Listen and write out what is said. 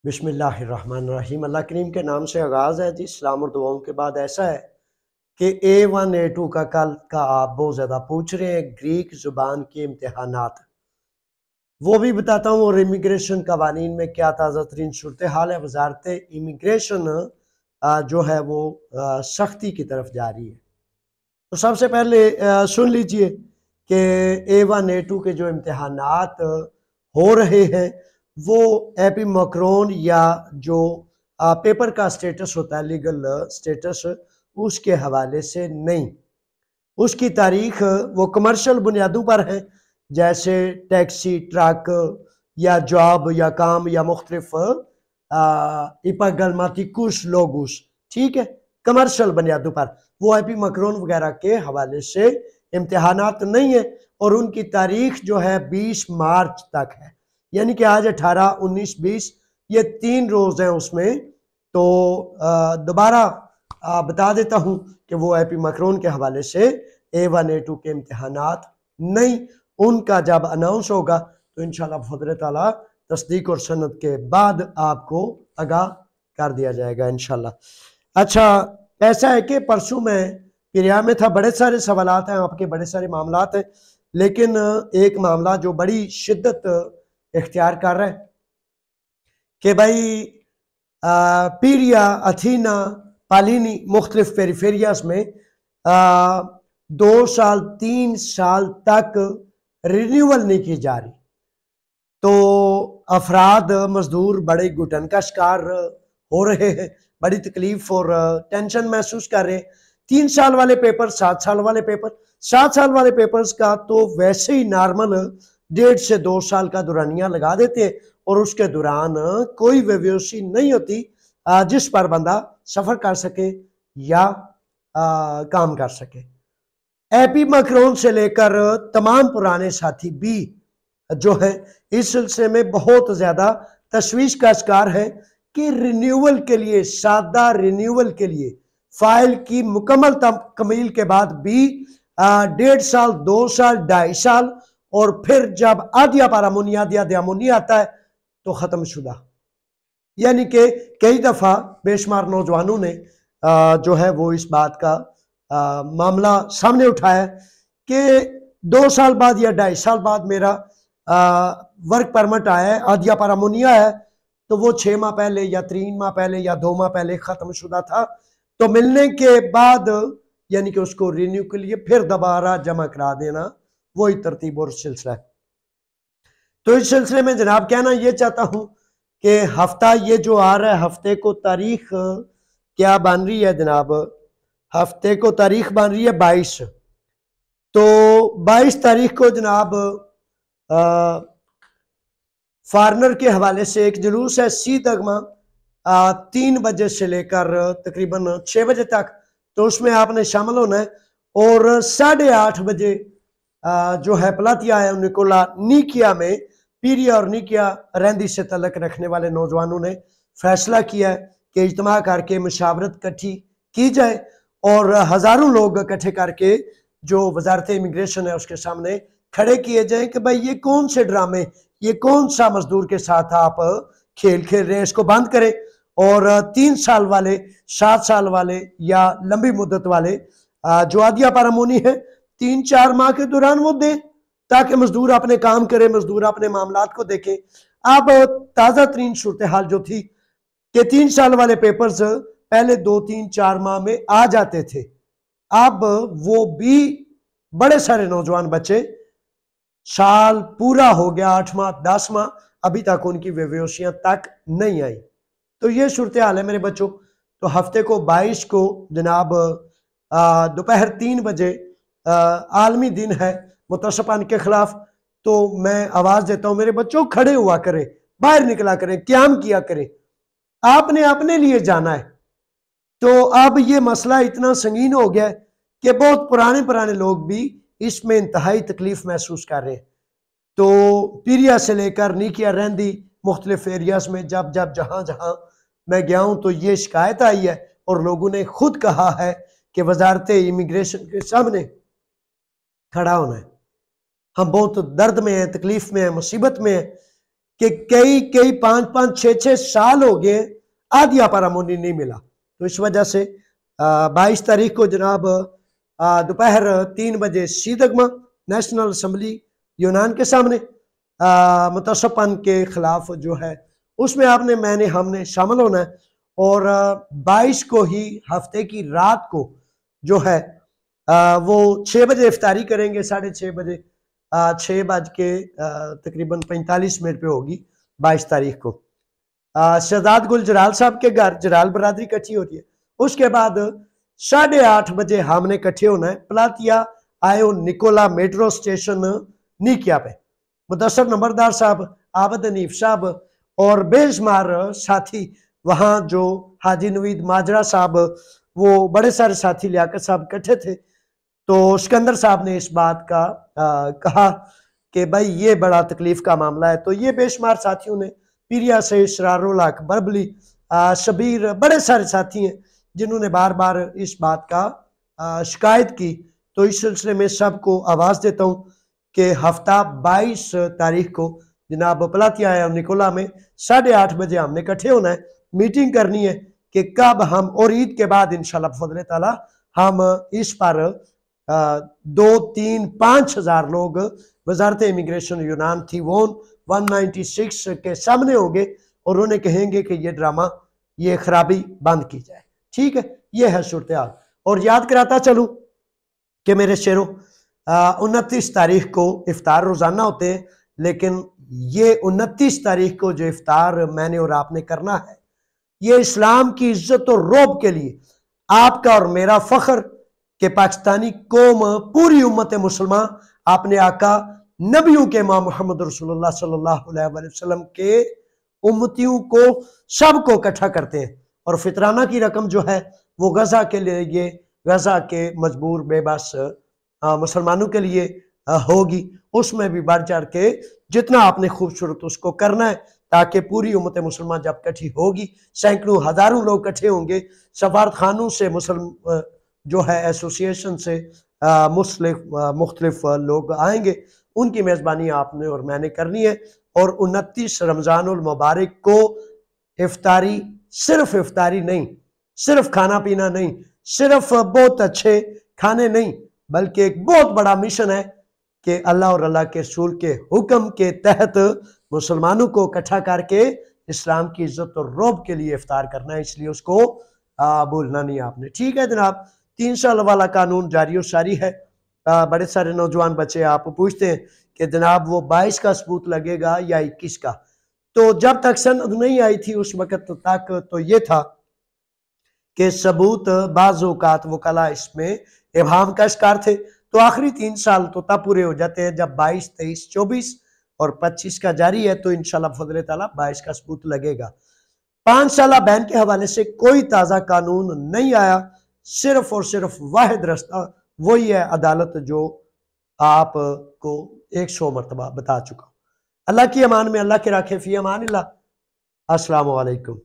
बिस्मिल्लाहिर्रहमानिर्रहीम। अल्लाह करीम के नाम से आगाज़ है जी। सलाम और दुआओं के बाद ऐसा है कि A1 A2 का कल का आप बहुत ज़्यादा पूछ रहे हैं, ग्रीक ज़ुबान के इम्तिहानात वो भी बताता हूँ, और इमिग्रेशन कवानीन में क्या ताज़ा तरीन सूरत हाल है। वजारत इमिग्रेशन जो है वो सख्ती की तरफ जा रही है। तो सबसे पहले सुन लीजिए कि A1 A2 के जो इम्तिहानात हो रहे हैं वो एपी मकरोन या जो पेपर का स्टेटस होता है, लीगल स्टेटस, उसके हवाले से नहीं। उसकी तारीख वो कमर्शियल बुनियादों पर है, जैसे टैक्सी, ट्रक या जॉब या काम या मुख्तलिफ इपागलमातिकुस लोगुस, ठीक है, कमर्शियल बुनियादों पर। वो एपी मकरोन वगैरह के हवाले से इम्तिहानात नहीं है, और उनकी तारीख जो है 20 मार्च तक है। यानी कि आज 18, 19, 20 ये 3 रोज़ हैं उसमें। तो दोबारा बता देता हूँ कि वो एपी मकरोन के हवाले से A1 A2 के इम्तिहानात नहीं। उनका जब अनाउंस होगा तो इंशाल्लाह बफज़्ल ताला तस्दीक और सनद के बाद आपको आगाह कर दिया जाएगा इंशाल्लाह। अच्छा, ऐसा है कि परसों मैं किरिया में था, बड़े सारे सवालात हैं आपके, बड़े सारे मामलात हैं, लेकिन एक मामला जो बड़ी शिद्दत इख्तियार कर रहा है कि भाई पीरिया, अथीना, पालिनी, मुख्तलिफ पेरिफेरियाज में 2 साल 3 साल तक रिन्यूअल नहीं की जा रही। तो अफराद मजदूर बड़े घुटन का शिकार हो रहे हैं, बड़ी तकलीफ और टेंशन महसूस कर रहे हैं। 3 साल वाले पेपर, 7 साल वाले पेपर, 7 साल वाले पेपर्स का तो वैसे ही नॉर्मल 1.5 से 2 साल का दुरानिया लगा देते हैं, और उसके दौरान कोई वेव्योसी नहीं होती जिस पर बंदा सफर कर सके या काम कर सके। एपी मकरोन से लेकर तमाम पुराने साथी भी जो है इस सिलसिले में बहुत ज्यादा तशवीश का शिकार है कि रिन्यूअल के लिए, सादा रिन्यूअल के लिए फाइल की मुकम्मल तकमील के बाद भी 1.5 साल, 2 साल, 2.5 साल, और फिर जब आदिया पारामुनिया आदिया दियामुनी आता है तो खत्म शुदा। यानी कि कई दफा बेशुमार नौजवानों ने जो है वो इस बात का मामला सामने उठाया कि 2 साल बाद या 2.5 साल बाद मेरा वर्क परमिट आया है, आदिया पारामुनिया है, तो वो 6 माह पहले या 3 माह पहले या 2 माह पहले खत्म शुदा था। तो मिलने के बाद यानी कि उसको रिन्यू के लिए फिर दोबारा जमा करा देना, वही तरतीब और सिलसिला है। तो इस सिलसिले में जनाब कहना ये चाहता हूं कि हफ्ता ये जो आ रहा है, हफ्ते को तारीख क्या बन रही है जनाब? हफ्ते को तारीख बन रही है 22। तो 22 तारीख को जनाब फॉरनर के हवाले से एक जुलूस है सी तगमा 3 बजे से लेकर तकरीबन 6 बजे तक। तो उसमें आपने शामिल होना है, और 8:30 बजे जो है प्लातिया है निकोला निकिया में, पीरिया और निकिया रैंदी से तलक रखने वाले नौजवानों ने फैसला किया है कि इज्तिमा करके मुशावरत इकट्ठी की जाए, और हजारों लोग इकट्ठे करके जो वजारत इमिग्रेशन है उसके सामने खड़े किए जाए कि भाई ये कौन से ड्रामे, ये कौन सा मजदूर के साथ आप खेल खेल रहे हैं, इसको बंद करें। और 3 साल वाले, 7 साल वाले या लंबी मुद्दत वाले जो आदिया पारामोनी है, 3-4 माह के दौरान वो दे, ताकि मजदूर अपने काम करे, मजदूर अपने मामलात को देखे। अब ताज़ा तरीन सूरत हाल जो थी कि 3 साल वाले पेपर्स पहले 2-3-4 माह में आ जाते थे, अब वो भी बड़े सारे नौजवान बच्चे, साल पूरा हो गया, 8 माह, 10 माह, अभी तक उनकी वेव्योसियां तक नहीं आई। तो ये सूरत हाल है मेरे बच्चों। तो हफ्ते को 22 को जनाब दोपहर 3 बजे आलमी दिन है मुतसफान के खिलाफ। तो मैं आवाज देता हूं मेरे बच्चों, खड़े हुआ करें, बाहर निकला करें, क्याम किया करें, आपने अपने लिए जाना है। तो अब ये मसला इतना संगीन हो गया कि बहुत पुराने पुराने लोग भी इसमें इंतहाई तकलीफ महसूस कर रहे हैं। तो पीरिया से लेकर निकिया रैंदी मुख्तलिफ एरियाज में जब जब जहां जहां मैं गया हूं तो ये शिकायत आई है, और लोगों ने खुद कहा है कि वजारत इमिग्रेशन के सामने खड़ा होना है। हम बहुत दर्द में हैं, तकलीफ में हैं, मुसीबत में हैं कि कई कई 5-5 6-6 साल हो गए, आधिया पैरामोनी नहीं मिला। तो इस वजह से 22 तारीख को जनाब दोपहर 3 बजे सीदगमा नेशनल असम्बली यूनान के सामने मुतसपन के खिलाफ जो है उसमें हमने शामिल होना है। और 22 को ही हफ्ते की रात को जो है वो 6 बजे इफ्तारी करेंगे, 6:30 बजे 6 बज के तकरीबन 45 मिनट पे होगी 22 तारीख को। शहजाद गुल जलाल साहब के घर जलाल बरादरी इकट्ठी होती है। उसके बाद 8:30 बजे हमने इकट्ठे होना है प्लातिया आयो निकोला मेट्रो स्टेशन नीकिया पे। मुदस्सर नंबरदार साहब, आबद हनीफ साहब और बेशुमार साथी वहाँ, जो हाजी नवीद माजरा साहब, वो बड़े सारे साथी, लियाकत साहब इकट्ठे थे। तो सिकंदर साहब ने इस बात का कहा कि भाई ये बड़ा तकलीफ का मामला है। तो ये बेशुमार साथियों ने, पीरिया से इसरारुल हक बरबली, शबीर, बड़े सारे साथी हैं जिन्होंने बार बार इस बात का शिकायत की। तो इस सिलसिले में सबको आवाज़ देता हूँ कि हफ्ता 22 तारीख को जनाब प्लातिया और निकोला में 8:30 बजे हमने इकट्ठे होना है, मीटिंग करनी है कि कब हम, और ईद के बाद इंशाल्लाह फजल ताला हम इस पर 2-3-5 हज़ार लोग वजारत इमिग्रेशन यूनान थी वो 196 के सामने होंगे और उन्हें कहेंगे कि ये ड्रामा, ये खराबी बंद की जाए। ठीक है, ये है सूरत हाल। और याद कराता चलूं कि मेरे शेरों, 29 तारीख को इफ्तार रोजाना होते हैं, लेकिन ये 29 तारीख को जो इफ्तार मैंने और आपने करना है, ये इस्लाम की इज्जत और रोब के लिए आपका और मेरा फख्र कि पाकिस्तानी कौम, पूरी उम्मत मुसलमान अपने आका नबियों के इमाम मोहम्मद रसूलुल्लाह सल्लल्लाहु अलैहि वसल्लम के उम्मतियों को सबको इकट्ठा करते हैं। और फितराना की रकम जो है वो गजा के लिए, ये गजा के मजबूर बेबस मुसलमानों के लिए होगी। उसमें भी बढ़ चढ़ के जितना आपने खूबसूरत उसको करना है, ताकि पूरी उम्मत मुसलमान जब इकट्ठी होगी, सैकड़ों हजारों लोग इकट्ठे होंगे, सफारत खानों से, मुसलमान जो है एसोसिएशन से मुख्तलिफ लोग आएंगे, उनकी मेज़बानी आपने और मैंने करनी है। और 29 रमज़ानुल मुबारक को इफ्तारी, सिर्फ इफ्तारी नहीं, सिर्फ खाना पीना नहीं, सिर्फ बहुत अच्छे खाने नहीं, बल्कि एक बहुत बड़ा मिशन है कि अल्लाह और अल्लाह के रसूल के हुक्म के तहत मुसलमानों को इकट्ठा करके इस्लाम की इज्जत और रोब के लिए इफ्तार करना है। इसलिए उसको भूलना नहीं आपने। ठीक है जनाब, 3 साल वाला कानून जारी और सारी है। बड़े सारे नौजवान बच्चे आप पूछते हैं कि जनाब वो 22 का सबूत लगेगा या 21 का। तो जब तक सनद नहीं आई थी उस वक्त तक तो ये था कि सबूत बाज़ औक़ात वकला इसमें इबहाम का शिकार थे। तो आखिरी 3 साल तो तब पूरे हो जाते हैं जब 22, 23, 24 और 25 का जारी है। तो इंशाल्लाह फजल ताला 22 का सबूत लगेगा। 5 साल बैन के हवाले से कोई ताज़ा कानून नहीं आया, सिर्फ और सिर्फ वाहिद रास्ता वही है अदालत, जो आपको 100 मरतबा बता चुका। अल्लाह की अमान में, अल्लाह के राखे फी अमान अल्लाह। अस्सलामु अलैकुम।